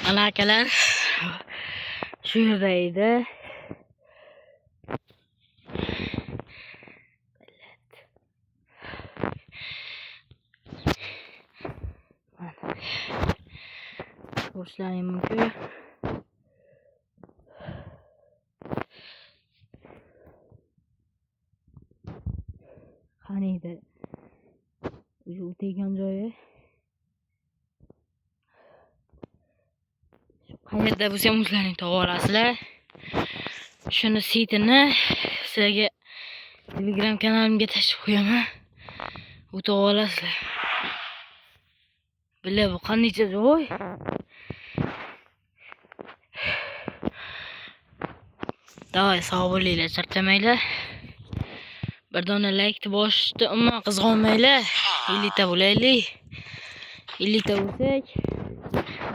Ana akalar shu yerda edi. Ko'rishlaring mumkin. Qani edi. O'zi o'tayotgan joyi. Qayerda bo'lsa ham o'zlaring topib olasizlar. Shuni saytini sizlarga Telegram kanalimga tashlab qo'yaman. O'tib olasizlar. Bila bu qancha joy? Davay sog' bo'linglar, charchamanglar. Bir dona like bosishni umuman qizg'onmanglar. 50 ta bo'laylik. 50 ta bo'lsak,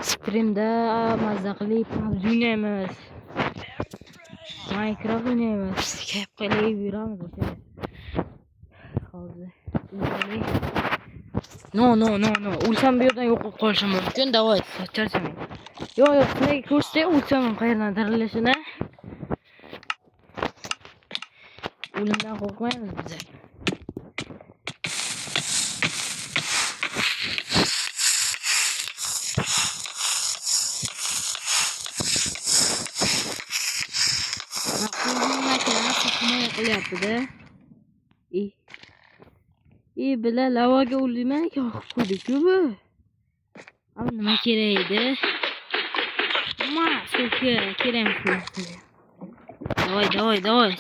streamda mazza qilib PUBG o'ynaymiz. Minecraft o'ynaymiz. Kep qilib yuramiz o'sha. Hozir. No. O'lsam bu yerdan yo'q bo'lib qolishim mumkin. Davay, charchamang. Yo'q, sizlarga ko'rsatay, o'lsam qayerdan tirilishini. O'limdan qo'rqmaymiz biz. Qilyapti-da. Bila lavaga o'lmay yoqib qo'ydik-ku bu. Ama nima kerak edi? Kerak. Davay.